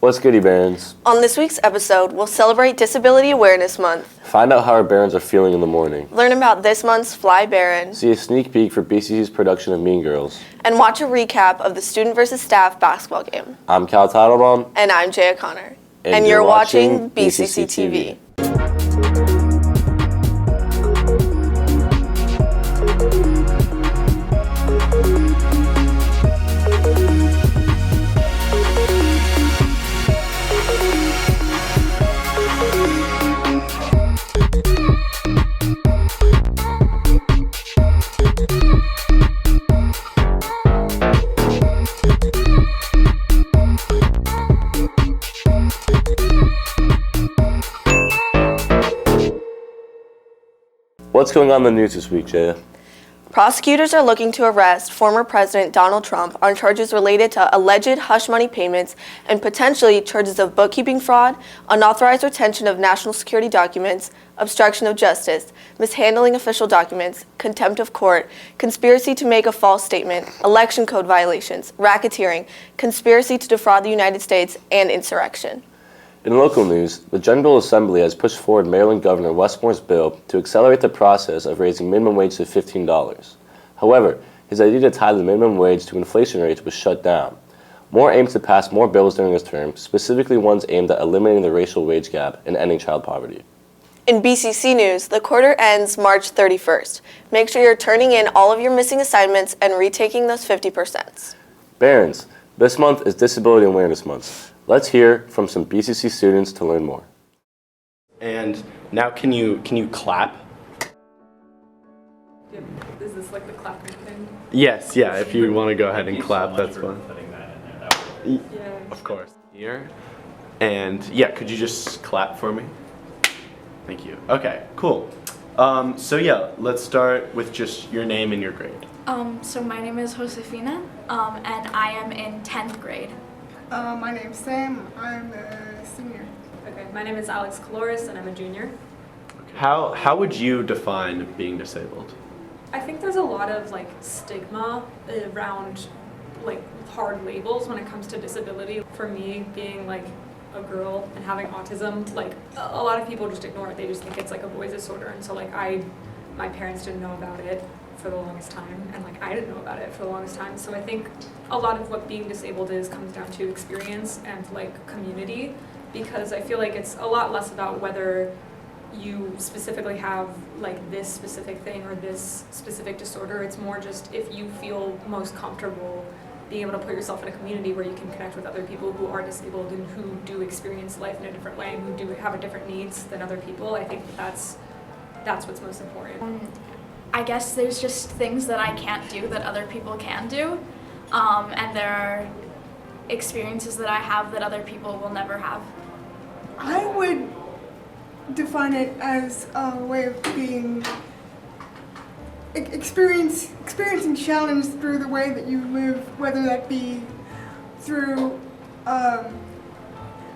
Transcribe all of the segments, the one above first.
What's goody, Barons? On this week's episode, we'll celebrate Disability Awareness Month, Find out how our Barons are feeling in the morning. learn about this month's Fly Baron, See a sneak peek for BCC's production of Mean Girls. and watch a recap of the student versus staff basketball game. I'm Cal Titlebaum. And I'm Jay O'Connor. And you're you're watching watching BCC BCC TV. What's going on in the news this week, Jay? Prosecutors are looking to arrest former President Donald Trump on charges related to alleged hush money payments and potentially charges of bookkeeping fraud, unauthorized retention of national security documents, obstruction of justice, mishandling official documents, contempt of court, conspiracy to make a false statement, election code violations, racketeering, conspiracy to defraud the United States, and insurrection. In local news, the General Assembly has pushed forward Maryland Governor Wes Moore's bill to accelerate the process of raising minimum wage to $15. However, his idea to tie the minimum wage to inflation rates was shut down. Moore aims to pass more bills during his term, specifically ones aimed at eliminating the racial wage gap and ending child poverty. In BCC News, the quarter ends March 31st. Make sure you're turning in all of your missing assignments and retaking those 50%. Barons, this month is Disability Awareness Month. Let's hear from some BCC students to learn more. And now can you clap? Is this like the clapping thing? Yes, yeah, if you want to go ahead and clap, that's fine. Yeah. Of course. Here. And yeah, could you just clap for me? Thank you. Okay, cool. So yeah, let's start with just your name and your grade. So my name is Josefina, and I am in 10th grade. My name's Sam. I'm a senior. Okay, my name is Alex Caloris and I'm a junior. How would you define being disabled? I think there's a lot of like stigma around like hard labels when it comes to disability. For me, being like a girl and having autism, like a lot of people just ignore it. They just think it's like a boy's disorder, and so like my parents didn't know about it for the longest time, and like I didn't know about it for the longest time. So I think a lot of what being disabled comes down to experience and like community, because I feel like it's a lot less about whether you specifically have like this specific thing or this specific disorder. It's more just if you feel most comfortable being able to put yourself in a community where you can connect with other people who are disabled and who do experience life in a different way and who do have a different needs than other people. I think that's what's most important. I guess there's just things that I can't do that other people can do, and there are experiences that I have that other people will never have. I would define it as a way of being experiencing challenge through the way that you live, whether that be through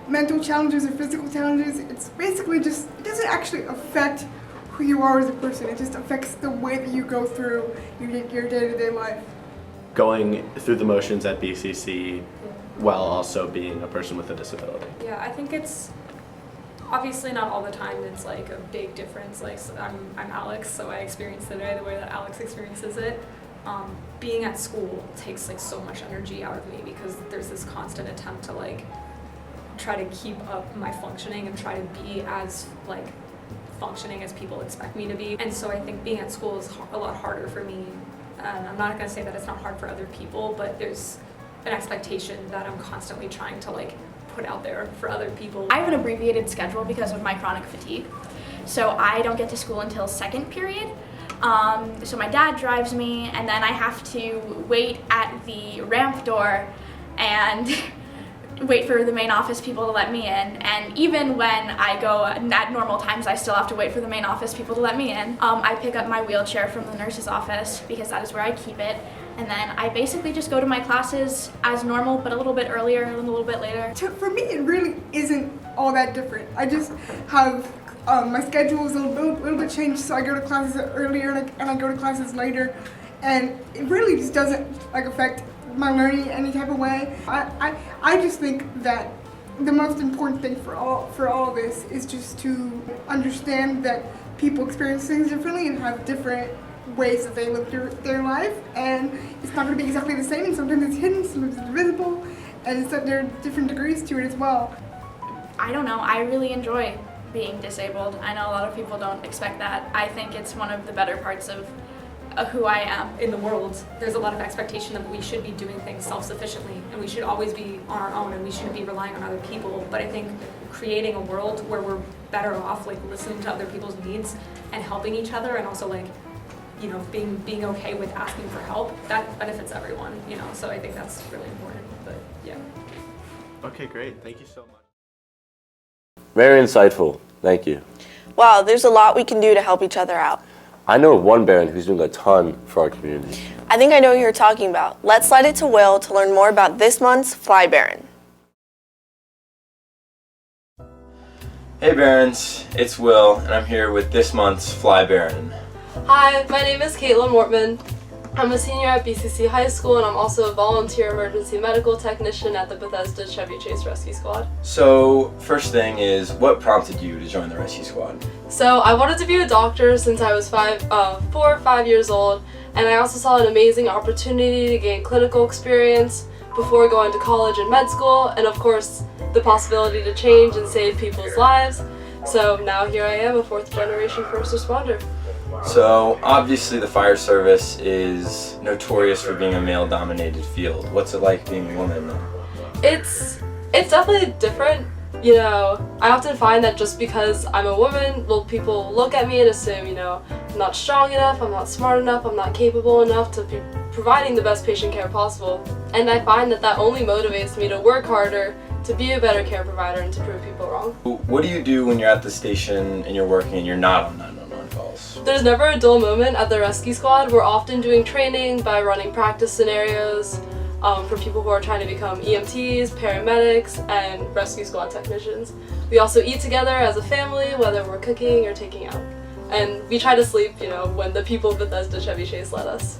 mental challenges or physical challenges. It's basically just, it doesn't actually affect who you are as a person. It just affects the way that you go through your day-to-day life. Going through the motions at BCC while also being a person with a disability. Yeah, I think it's obviously not all the time it's like a big difference. Like I'm Alex, so I experience the way that Alex experiences it. Being at school takes like so much energy out of me because there's this constant attempt to like try to keep up my functioning and try to be as like functioning as people expect me to be. And so I think being at school is a lot harder for me. And I'm not going to say that it's not hard for other people, but there's an expectation that I'm constantly trying to like put out there for other people. I have an abbreviated schedule because of my chronic fatigue, so I don't get to school until second period. So my dad drives me, and then I have to wait at the ramp door and wait for the main office people to let me in. And even when I go at normal times, I still have to wait for the main office people to let me in. I pick up my wheelchair from the nurse's office because that is where I keep it. And then I basically just go to my classes as normal, but a little bit earlier and a little bit later. For me, it really isn't all that different. I just have my schedule is a little bit changed, so I go to classes earlier and I go to classes later, and it really just doesn't like affect my learning in any type of way. I just think that the most important thing for all of this is just to understand that people experience things differently and have different ways that they live their life, and it's not going to be exactly the same, and sometimes it's hidden, sometimes it's visible, and so there are different degrees to it as well. I don't know, I really enjoy being disabled. I know a lot of people don't expect that. I think it's one of the better parts of who I am. In the world, there's a lot of expectation that we should be doing things self-sufficiently, and we should always be on our own, and we shouldn't be relying on other people. But I think creating a world where we're better off, like listening to other people's needs and helping each other, and also like, you know, being okay with asking for help, that benefits everyone, you know. So I think that's really important. But yeah. Okay, great. Thank you so much. Very insightful. Thank you. Wow, there's a lot we can do to help each other out. I know of one Baron who's doing a ton for our community. I think I know who you're talking about. Let's slide it to Will to learn more about this month's Fly Baron. Hey Barons, it's Will, and I'm here with this month's Fly Baron. Hi, my name is Caitlin Mortman. I'm a senior at BCC High School, and I'm also a volunteer emergency medical technician at the Bethesda Chevy Chase Rescue Squad. So, first thing is, what prompted you to join the rescue squad? So I wanted to be a doctor since I was 4 or 5 years old, and I also saw an amazing opportunity to gain clinical experience before going to college and med school, and of course, the possibility to change and save people's lives. So now here I am, a 4th generation first responder. So, obviously the fire service is notorious for being a male-dominated field. What's it like being a woman? It's definitely different. You know, I often find that just because I'm a woman, well, people look at me and assume, you know, I'm not strong enough, I'm not smart enough, I'm not capable enough to be providing the best patient care possible. And I find that that only motivates me to work harder, to be a better care provider, and to prove people wrong. What do you do when you're at the station and you're working and you're not on 911 calls? There's never a dull moment at the rescue squad. We're often doing training by running practice scenarios for people who are trying to become EMTs, paramedics, and rescue squad technicians. We also eat together as a family, whether we're cooking or taking out. And we try to sleep, you know, when the people of Bethesda Chevy Chase let us.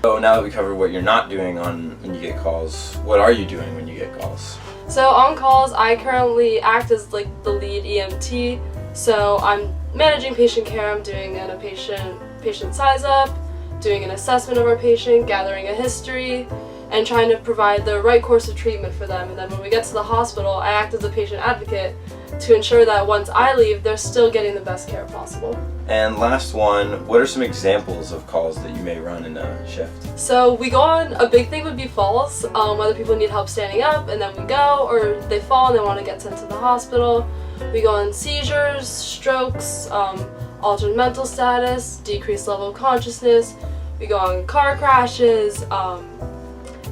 So now that we covered what you're not doing when you get calls, what are you doing when you get calls? So on calls, I currently act as like the lead EMT. So I'm managing patient care. I'm doing a patient size up, doing an assessment of our patient, gathering a history, and trying to provide the right course of treatment for them. And then when we get to the hospital, I act as a patient advocate to ensure that once I leave, they're still getting the best care possible. And last one, what are some examples of calls that you may run in a shift? So we go on, a big thing would be falls, whether people need help standing up and then we go, or they fall and they want to get sent to the hospital. We go on seizures, strokes, altered mental status, decreased level of consciousness. We go on car crashes,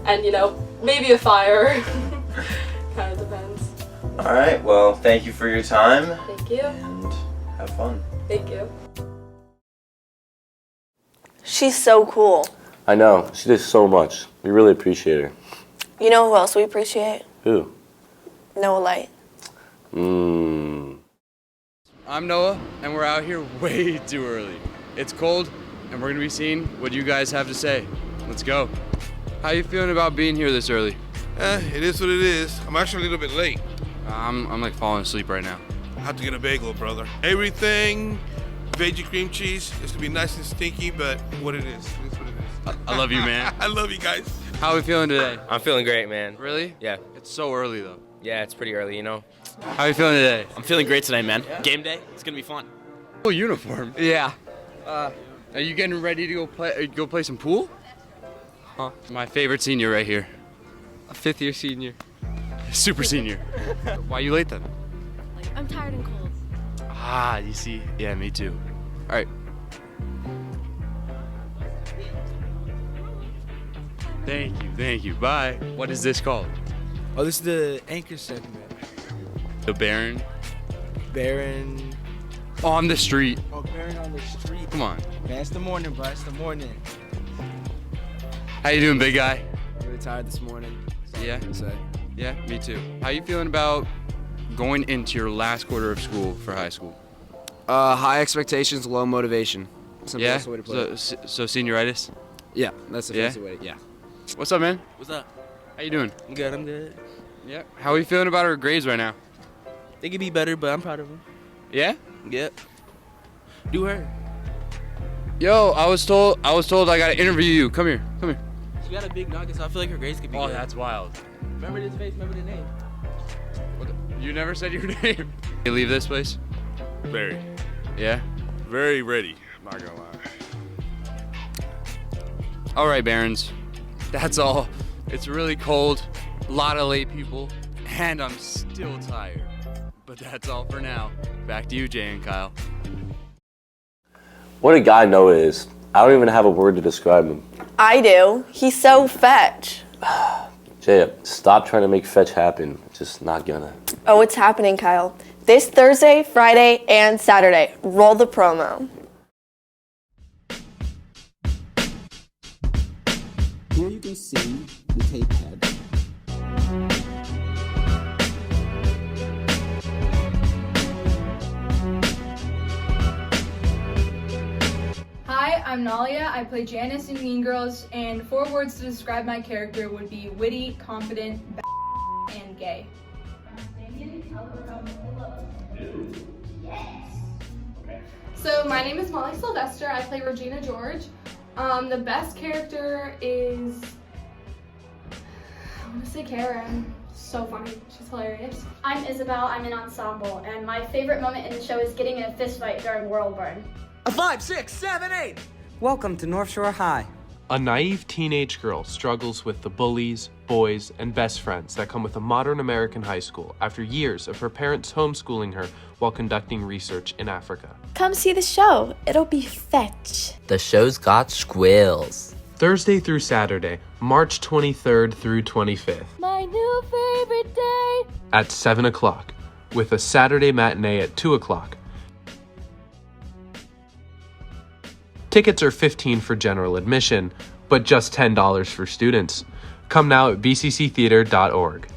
and you know, maybe a fire. Kind of depends. All right, well, thank you for your time. Thank you. And have fun. Thank you. She's so cool. I know. She does so much. We really appreciate her. You know who else we appreciate? Who? Noah Light. I'm Noah, and we're out here way too early. It's cold, and we're gonna be seeing what you guys have to say. Let's go. How you feeling about being here this early? It is what it is. I'm actually a little bit late. I'm like falling asleep right now. I have to get a bagel, brother. Everything, veggie cream cheese. It's gonna be nice and stinky, but what it is, it's what it is. I love you, man. I love you guys. How are we feeling today? I'm feeling great, man. Really? Yeah. It's so early though. Yeah, it's pretty early, you know. How are you feeling today? I'm feeling great today, man. Yeah. Game day. It's gonna be fun. Cool uniform. Yeah. Are you getting ready to go play some pool? Huh? My favorite senior right here. A 5th year senior. Super senior. Why are you late then? I'm tired and cold. Ah, you see? Yeah, me too. All right. Thank you. Bye. What is this called? Oh, this is the anchor segment. The Baron. Baron. On the street. Oh, Baron on the street. Come on. Man, it's the morning, bro. It's the morning. How you doing, big guy? Really tired this morning. Yeah. Yeah, me too. How you feeling about going into your last quarter of school for high school? High expectations, low motivation. Yeah. Way to put it. So senioritis? Yeah, that's the fancy way. Yeah. What's up, man? What's up? How you doing? I'm good. Yeah. How are you feeling about her grades right now? They could be better, but I'm proud of them. Yeah? Yep. Do her. Yo, I was told I gotta interview you. Come here. She got a big noggin, so I feel like her grades could be Oh, good. that's wild. Remember this face, remember the name. You never said your name. You leave this place? Very, Yeah? very ready. I'm not gonna lie. All right, Barons. That's all. It's really cold, a lot of late people, and I'm still tired. But that's all for now. Back to you, Jay and Kyle. What a guy Noah is. I don't even have a word to describe him. I do. He's so fetch. Jay, stop trying to make fetch happen. It's just not gonna. Oh, it's happening, Kyle. This Thursday, Friday, and Saturday. Roll the promo. Here you can see the tape head. Hi, I'm Nalia. I play Janice in Mean Girls, and 4 words to describe my character would be witty, confident, and gay. So my name is Molly Sylvester. I play Regina George. The best character is, I want to say Karen. So funny. She's hilarious. I'm Isabel. I'm in ensemble, and my favorite moment in the show is getting in a fist fight during Whirlburn. A 5, 6, 7, 8. Welcome to North Shore High. A naive teenage girl struggles with the bullies, boys, and best friends that come with a modern American high school after years of her parents homeschooling her while conducting research in Africa. Come see the show. It'll be fetch. The show's got squills. Thursday through Saturday, March 23rd through 25th. My new favorite day. At 7 o'clock, with a Saturday matinee at 2 o'clock. Tickets are $15 for general admission, but just $10 for students. Come now at bcctheater.org.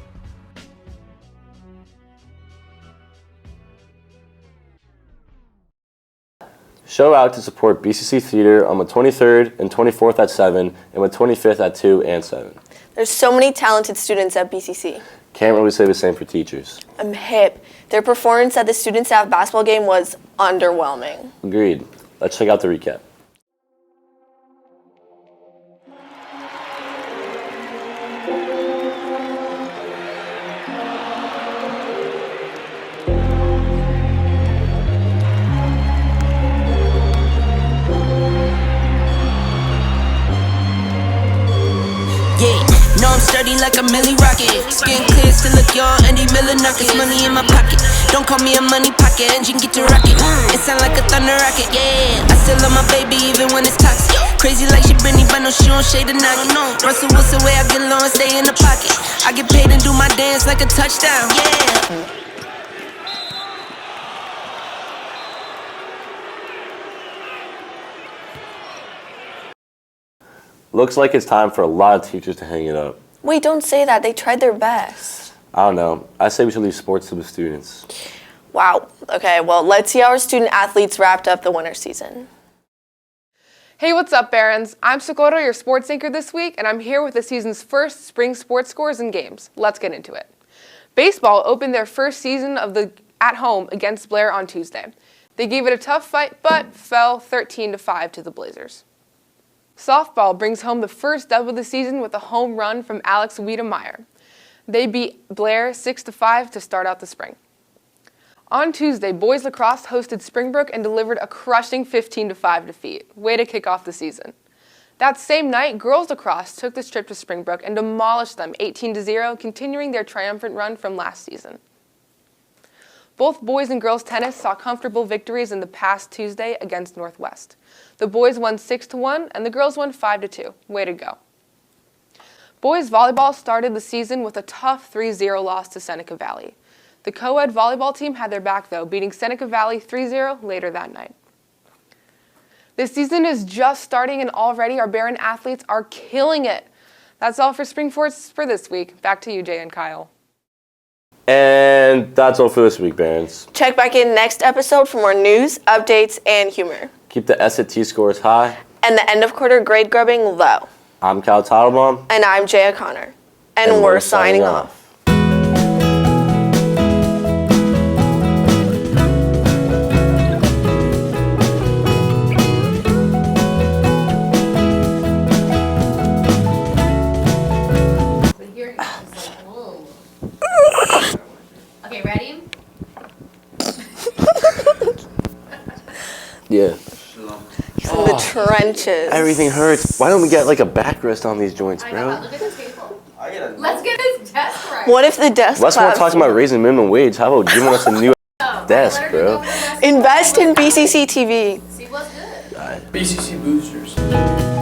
Show out to support BCC Theater on the 23rd and 24th at 7 and the 25th at 2 and 7. There's so many talented students at BCC. Can't really say the same for teachers. I'm hip. Their performance at the student staff basketball game was underwhelming. Agreed. Let's check out the recap. No, I'm sturdy like a Millie Rocket. Skin clear, still look young, Andy Miller Nuggets. Money in my pocket. Don't call me a money pocket. Engine get to rocket. It sound like a thunder rocket, yeah. I still love my baby even when it's toxic. Crazy like she Britney, but no, she don't shade the noggin. Russell Wilson, way I get low and stay in the pocket. I get paid and do my dance like a touchdown, yeah. Looks like it's time for a lot of teachers to hang it up. Wait, don't say that. They tried their best. I don't know. I say we should leave sports to the students. Wow. Okay, well, let's see how our student athletes wrapped up the winter season. Hey, what's up, Barons? I'm Socorro, your sports anchor this week, and I'm here with the season's first spring sports scores and games. Let's get into it. Baseball opened their first season at home against Blair on Tuesday. They gave it a tough fight, but fell 13-5 to the Blazers. Softball brings home the first dub of the season with a home run from Alex Wiedemeyer. They beat Blair 6-5 to start out the spring. On Tuesday, boys lacrosse hosted Springbrook and delivered a crushing 15-5 defeat. Way to kick off the season. That same night, girls lacrosse took this trip to Springbrook and demolished them 18-0, continuing their triumphant run from last season. Both boys and girls tennis saw comfortable victories in the past Tuesday against Northwest. The boys won 6-1 and the girls won 5-2. Way to go. Boys volleyball started the season with a tough 3-0 loss to Seneca Valley. The co-ed volleyball team had their back though, beating Seneca Valley 3-0 later that night. This season is just starting and already our Barron athletes are killing it. That's all for Spring Sports for this week. Back to you, Jay and Kyle. And that's all for this week, Barons. Check back in next episode for more news, updates, and humor. Keep the SAT scores high. And the end of quarter grade grubbing low. I'm Kyle Teitelbaum. And I'm Jay O'Connor. And we're signing off. benches. Everything hurts. Why don't we get like a backrest on these joints, bro? Look at this table. Let's get his desk right. What if the desk Let's not claps? talking about raising minimum wage. How about giving us a new desk, bro? Invest in BCC TV. See what's good. BCC boosters.